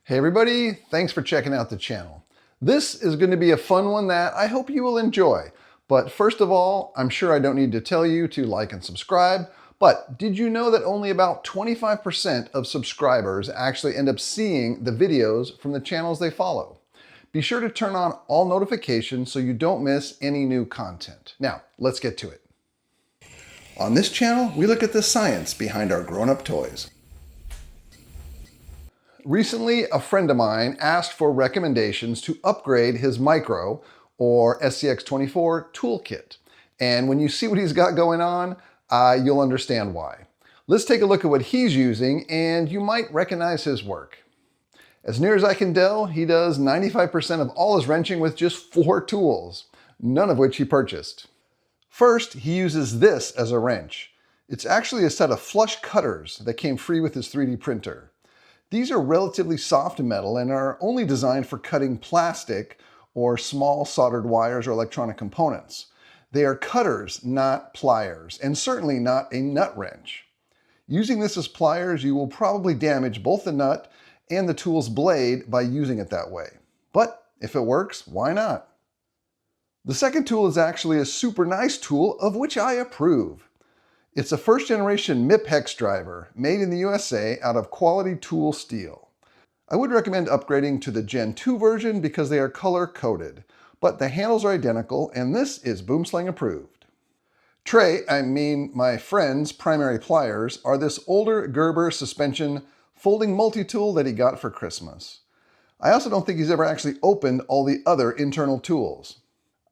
Hey everybody, thanks for checking out the channel. This is going to be a fun one that I hope you will enjoy. But first of all, I'm sure I don't need to tell you to like and subscribe, but did you know that only about 25% of subscribers actually end up seeing the videos from the channels they follow? Be sure to turn on all notifications so you don't miss any new content. Now, let's get to it. On this channel, we look at the science behind our grown-up toys. Recently, a friend of mine asked for recommendations to upgrade his micro, or SCX24 Tool Kit. And when you see what he's got going on, you'll understand why. Let's take a look at what he's using, and you might recognize his work. As near as I can tell, he does 95% of all his wrenching with just 4 tools, none of which he purchased. First, he uses this as a wrench. It's actually a set of flush cutters that came free with his 3D printer. These are relatively soft metal and are only designed for cutting plastic or small soldered wires or electronic components. They are cutters, not pliers, and certainly not a nut wrench. Using this as pliers, you will probably damage both the nut and the tool's blade by using it that way. But if it works, why not? The second tool is actually a super nice tool of which I approve. It's a first generation MIP hex driver made in the USA out of quality tool steel. I would recommend upgrading to the Gen 2 version because they are color coded, but the handles are identical and this is Boomslang approved. My friend's primary pliers are this older Gerber suspension folding multi-tool that he got for Christmas. I also don't think he's ever actually opened all the other internal tools.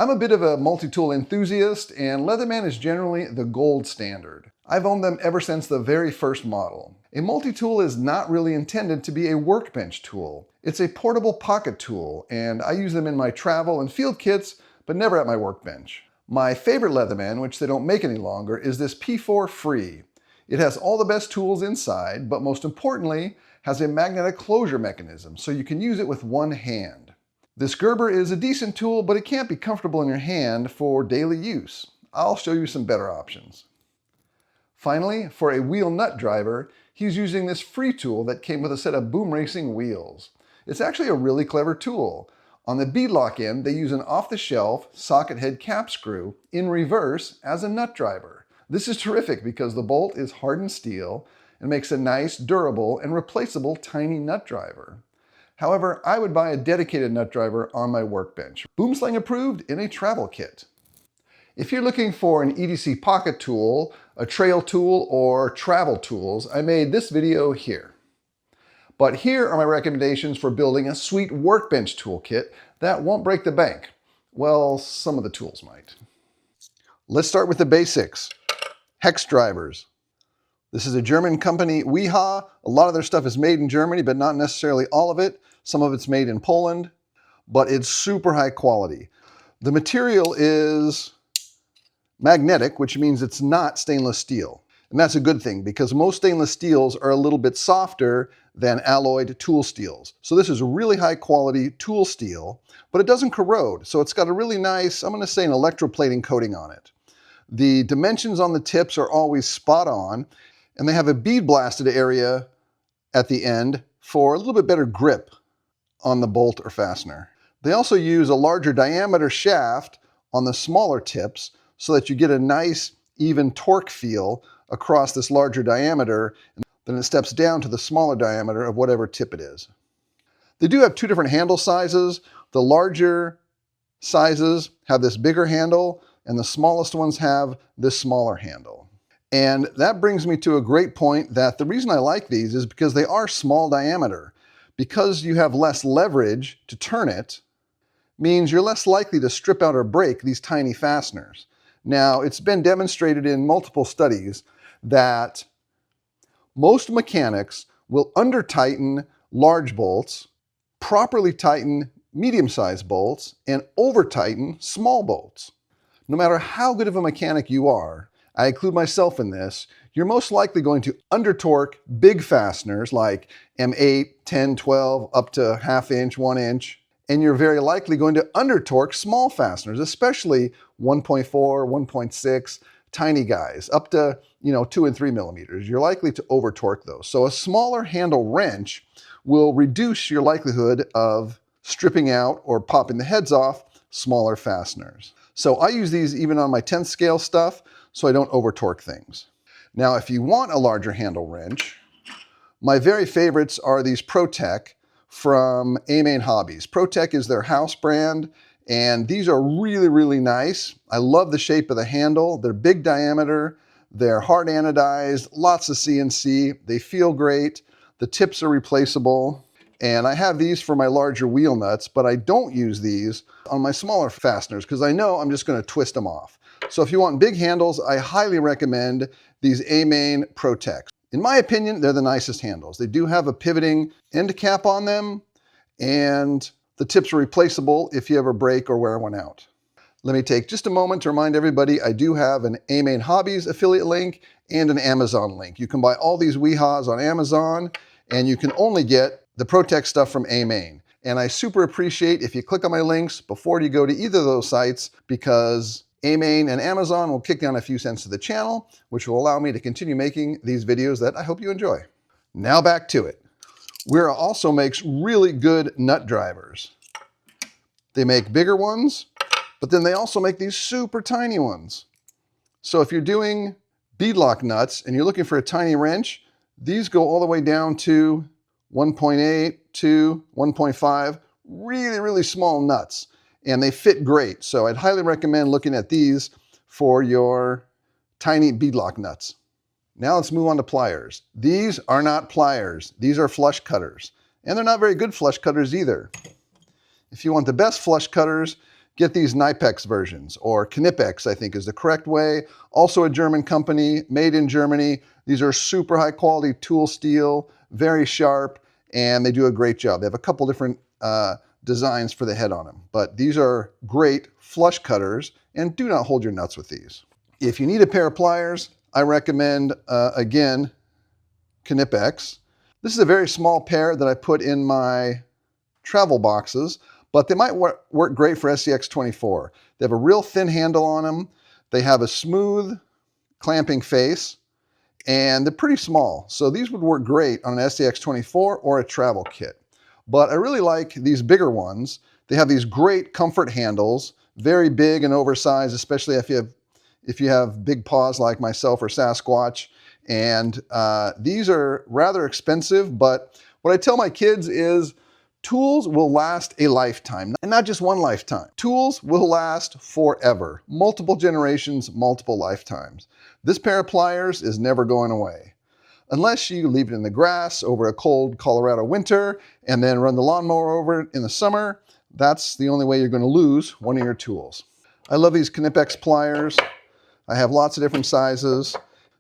I'm a bit of a multi-tool enthusiast, and Leatherman is generally the gold standard. I've owned them ever since the very first model. A multi-tool is not really intended to be a workbench tool. It's a portable pocket tool, and I use them in my travel and field kits, but never at my workbench. My favorite Leatherman, which they don't make any longer, is this P4 Free. It has all the best tools inside, but most importantly, has a magnetic closure mechanism, so you can use it with one hand. This Gerber is a decent tool, but it can't be comfortable in your hand for daily use. I'll show you some better options. Finally, for a wheel nut driver, he's using this free tool that came with a set of boom racing wheels. It's actually a really clever tool. On the beadlock end, they use an off-the-shelf socket head cap screw in reverse as a nut driver. This is terrific because the bolt is hardened steel and makes a nice, durable, and replaceable tiny nut driver. However, I would buy a dedicated nut driver on my workbench. Boomslang approved in a travel kit. If you're looking for an EDC pocket tool, a trail tool, or travel tools, I made this video here. But here are my recommendations for building a sweet workbench toolkit that won't break the bank. Well, some of the tools might. Let's start with the basics. Hex drivers. This is a German company, Wiha. A lot of their stuff is made in Germany, but not necessarily all of it. Some of it's made in Poland, but it's super high quality. The material is magnetic, which means it's not stainless steel. And that's a good thing because most stainless steels are a little bit softer than alloyed tool steels. So this is really high quality tool steel, but it doesn't corrode. So it's got a really nice, I'm going to say an electroplating coating on it. The dimensions on the tips are always spot on, and they have a bead blasted area at the end for a little bit better grip on the bolt or fastener. They also use a larger diameter shaft on the smaller tips so that you get a nice even torque feel across this larger diameter, and then it steps down to the smaller diameter of whatever tip it is. They do have 2 different handle sizes. The larger sizes have this bigger handle, and the smallest ones have this smaller handle. And that brings me to a great point that the reason I like these is because they are small diameter. Because you have less leverage to turn it, means you're less likely to strip out or break these tiny fasteners. Now, it's been demonstrated in multiple studies that most mechanics will under-tighten large bolts, properly tighten medium-sized bolts, and over-tighten small bolts. No matter how good of a mechanic you are, I include myself in this, you're most likely going to under-torque big fasteners like M8, 10, 12, up to ½ inch, 1 inch, and you're very likely going to under-torque small fasteners, especially 1.4, 1.6, tiny guys, up to 2 and 3 millimeters. You're likely to over-torque those. So a smaller handle wrench will reduce your likelihood of stripping out or popping the heads off smaller fasteners. So I use these even on my 10th scale stuff so I don't over torque things. Now, if you want a larger handle wrench, my very favorites are these Protek from Hobbies. Protek is their house brand, and these are really, really nice. I love the shape of the handle. They're big diameter, they're hard anodized, lots of CNC, they feel great, the tips are replaceable, and I have these for my larger wheel nuts, but I don't use these on my smaller fasteners because I know I'm just going to twist them off. So if you want big handles, I highly recommend these Proteks. In my opinion, they're the nicest handles. They do have a pivoting end cap on them, and the tips are replaceable if you ever break or wear one out. Let me take just a moment to remind everybody I do have an Hobbies affiliate link and an Amazon link. You can buy all these Wihas on Amazon, and you can only get the Protek stuff from And I super appreciate if you click on my links before you go to either of those sites, because and Amazon will kick down a few cents to the channel, which will allow me to continue making these videos that I hope you enjoy. Now back to it. Wera also makes really good nut drivers. They make bigger ones, but then they also make these super tiny ones. So if you're doing beadlock nuts and you're looking for a tiny wrench, these go all the way down to 1.8 to 1.5, really, really small nuts. And they fit great. So I'd highly recommend looking at these for your tiny beadlock nuts. Now let's move on to pliers. These are not pliers. These are flush cutters. And they're not very good flush cutters either. If you want the best flush cutters, get these Knipex versions, or Knipex, I think is the correct way. Also a German company, made in Germany. These are super high quality tool steel, very sharp, and they do a great job. They have a couple different designs for the head on them, but these are great flush cutters, and do not hold your nuts with these. If you need a pair of pliers, I recommend, again, Knipex. This is a very small pair that I put in my travel boxes, but they might work great for SCX24. They have a real thin handle on them. They have a smooth clamping face, and they're pretty small. So these would work great on an SCX24 or a travel kit. But I really like these bigger ones. They have these great comfort handles, very big and oversized, especially if you have big paws like myself or Sasquatch. And these are rather expensive, but what I tell my kids is tools will last a lifetime, and not just one lifetime. Tools will last forever, multiple generations, multiple lifetimes. This pair of pliers is never going away. Unless you leave it in the grass over a cold Colorado winter and then run the lawnmower over it in the summer, that's the only way you're going to lose one of your tools. I love these Knipex pliers. I have lots of different sizes.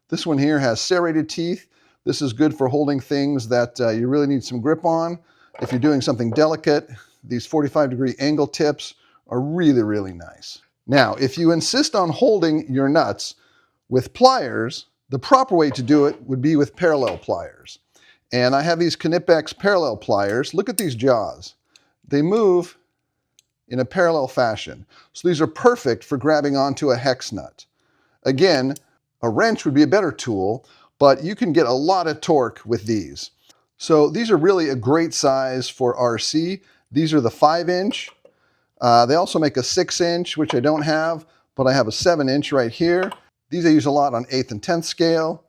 This one here has serrated teeth. This is good for holding things that you really need some grip on. If you're doing something delicate, these 45-degree angle tips are really, really nice. Now, if you insist on holding your nuts with pliers, the proper way to do it would be with parallel pliers. And I have these Knipex parallel pliers. Look at these jaws. They move in a parallel fashion. So these are perfect for grabbing onto a hex nut. Again, a wrench would be a better tool, but you can get a lot of torque with these. So these are really a great size for RC. These are the 5-inch. They also make a 6-inch, which I don't have, but I have a 7-inch right here. These I use a lot on 8th and 10th scale,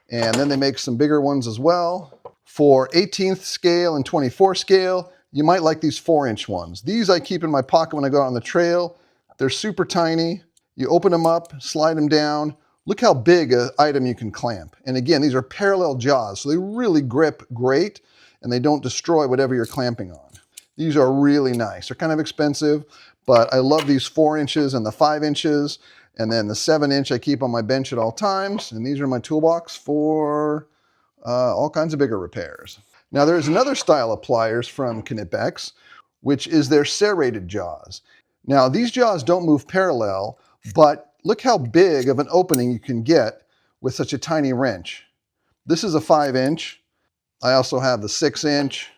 and then they make some bigger ones as well. For 18th scale and 24 scale, you might like these 4-inch ones. These I keep in my pocket when I go out on the trail. They're super tiny. You open them up, slide them down. Look how big an item you can clamp. And again, these are parallel jaws, so they really grip great, and they don't destroy whatever you're clamping on. These are really nice. They're kind of expensive, but I love these 4 inches and the 5 inches. And then the 7-inch I keep on my bench at all times. And these are in my toolbox for all kinds of bigger repairs. Now there's another style of pliers from Knipex, which is their serrated jaws. Now these jaws don't move parallel, but look how big of an opening you can get with such a tiny wrench. This is a 5-inch. I also have the 6-inch.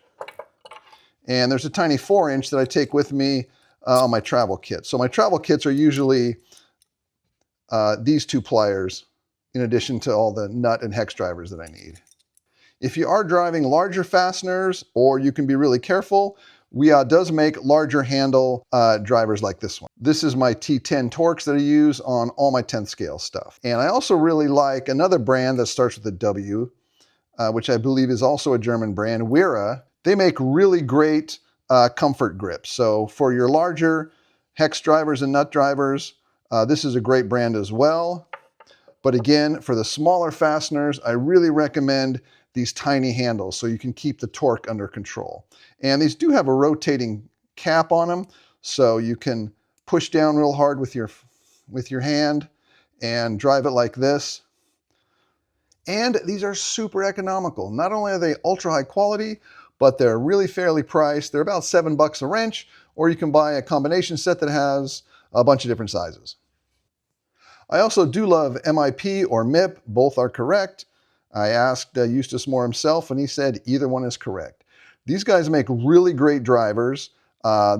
And there's a tiny 4-inch that I take with me on my travel kit. So my travel kits are usually these two pliers, in addition to all the nut and hex drivers that I need. If you are driving larger fasteners, or you can be really careful, Wiha does make larger handle drivers like this one. This is my T10 Torques that I use on all my 10th scale stuff. And I also really like another brand that starts with a W, which I believe is also a German brand, Wera. They make really great comfort grips. So for your larger hex drivers and nut drivers, this is a great brand as well. But again, for the smaller fasteners, I really recommend these tiny handles so you can keep the torque under control. And these do have a rotating cap on them, so you can push down real hard with your hand and drive it like this. And these are super economical. Not only are they ultra high quality, but they're really fairly priced. They're about $7 a wrench, or you can buy a combination set that has a bunch of different sizes. I also do love MIP or MIP. Both are correct. I asked Eustace Moore himself, and he said either one is correct. These guys make really great drivers.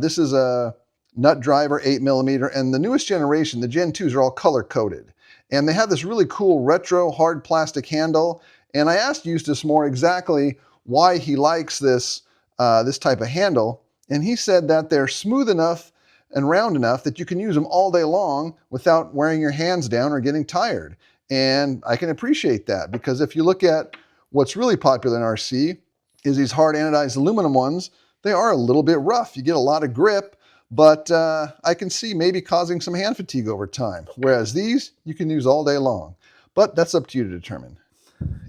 This is a nut driver, 8mm, and the newest generation, the Gen 2s, are all color-coded. And they have this really cool retro hard plastic handle. And I asked Eustace Moore exactly why he likes this type of handle, and he said that they're smooth enough and round enough that you can use them all day long without wearing your hands down or getting tired. And I can appreciate that, because if you look at what's really popular in RC is these hard anodized aluminum ones. They are a little bit rough. You get a lot of grip, but I can see maybe causing some hand fatigue over time. Whereas these, you can use all day long. But that's up to you to determine.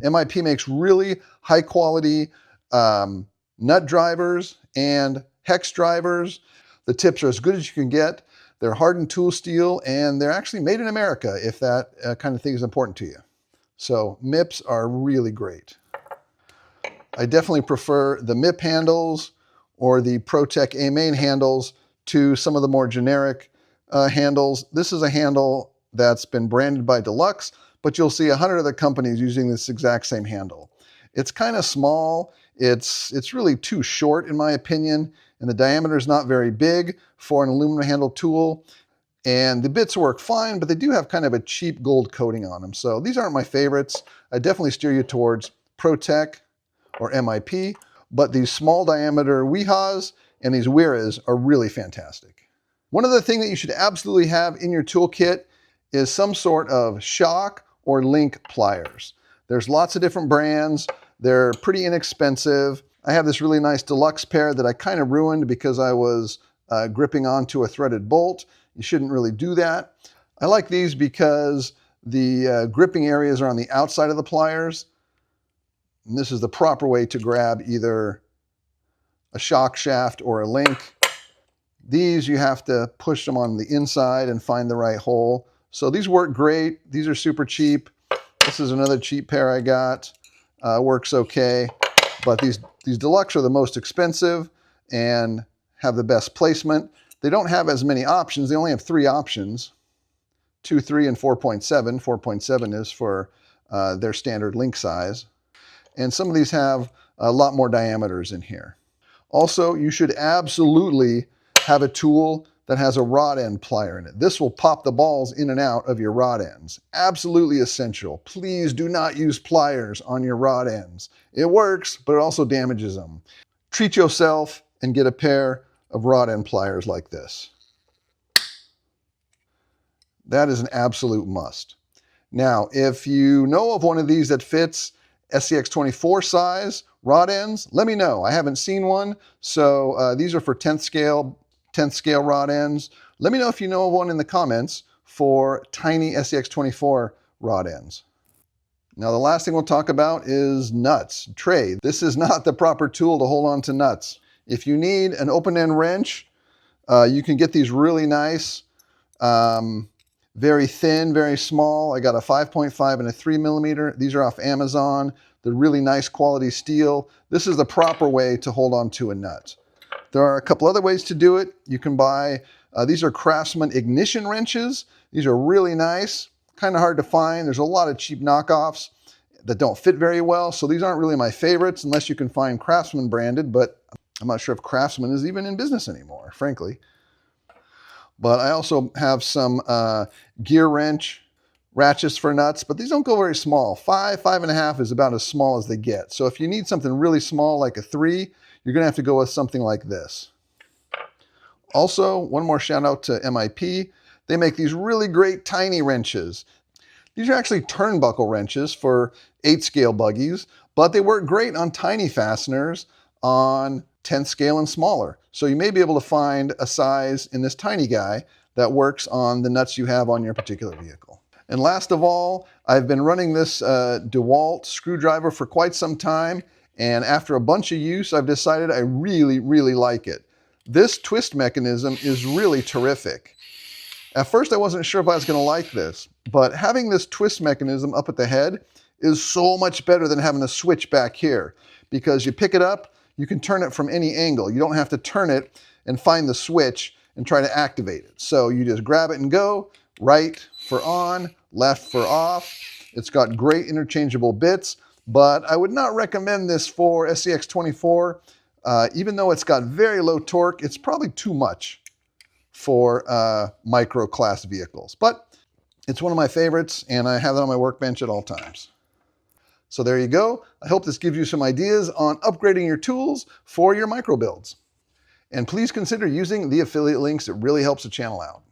MIP makes really high quality nut drivers and hex drivers. The tips are as good as you can get. They're hardened tool steel, and they're actually made in America, if that kind of thing is important to you. So MIPs are really great. I definitely prefer the MIP handles or the Protek A-main handles to some of the more generic handles. This is a handle that's been branded by Deluxe, but you'll see 100 other companies using this exact same handle. It's kind of small. It's really too short, in my opinion, and the diameter is not very big for an aluminum handle tool. And the bits work fine, but they do have kind of a cheap gold coating on them. So these aren't my favorites. I definitely steer you towards Protek or MIP, but these small diameter Wihas and these Weras are really fantastic. One other thing that you should absolutely have in your toolkit is some sort of shock or link pliers. There's lots of different brands. They're pretty inexpensive. I have this really nice deluxe pair that I kind of ruined because I was gripping onto a threaded bolt. You shouldn't really do that. I like these because the gripping areas are on the outside of the pliers. And this is the proper way to grab either a shock shaft or a link. These, you have to push them on the inside and find the right hole. So these work great. These are super cheap. This is another cheap pair I got. Works okay. But these deluxe are the most expensive and have the best placement. They don't have as many options. They only have 3 options, 2, 3, and 4.7. 4.7 is for their standard link size. And some of these have a lot more diameters in here. Also, you should absolutely have a tool that has a rod end plier in it. This will pop the balls in and out of your rod ends. Absolutely essential. Please do not use pliers on your rod ends. It works, but it also damages them. Treat yourself and get a pair of rod end pliers like this. That is an absolute must. Now, if you know of one of these that fits SCX24 size rod ends, let me know. I haven't seen one, so these are for 10th scale rod ends. Let me know if you know of one in the comments for tiny SCX24 rod ends. Now, the last thing we'll talk about is nuts, tray. This is not the proper tool to hold on to nuts. If you need an open-end wrench, you can get these really nice, very thin, very small. I got a 5.5 and a 3mm. These are off Amazon. They're really nice quality steel. This is the proper way to hold on to a nut. There are a couple other ways to do it. You can buy, these are Craftsman ignition wrenches. These are really nice, kind of hard to find. There's a lot of cheap knockoffs that don't fit very well, so these aren't really my favorites unless you can find Craftsman branded, but I'm not sure if Craftsman is even in business anymore, frankly. But I also have some gear wrench ratchets for nuts, but these don't go very small. 5.5 is about as small as they get. So if you need something really small like a 3, you're gonna have to go with something like this. Also, one more shout out to MIP. They make these really great tiny wrenches. These are actually turnbuckle wrenches for 8 scale buggies, but they work great on tiny fasteners on 10th scale and smaller. So you may be able to find a size in this tiny guy that works on the nuts you have on your particular vehicle. And last of all, I've been running this DeWalt screwdriver for quite some time, and after a bunch of use, I've decided I really, really like it. This twist mechanism is really terrific. At first, I wasn't sure if I was going to like this, but having this twist mechanism up at the head is so much better than having a switch back here, because you pick it up, you can turn it from any angle. You don't have to turn it and find the switch and try to activate it. So you just grab it and go, right for on, left for off. It's got great interchangeable bits, but I would not recommend this for SCX24. Even though it's got very low torque, it's probably too much for micro class vehicles. But it's one of my favorites, and I have it on my workbench at all times. So there you go. I hope this gives you some ideas on upgrading your tools for your micro builds. And please consider using the affiliate links. It really helps the channel out.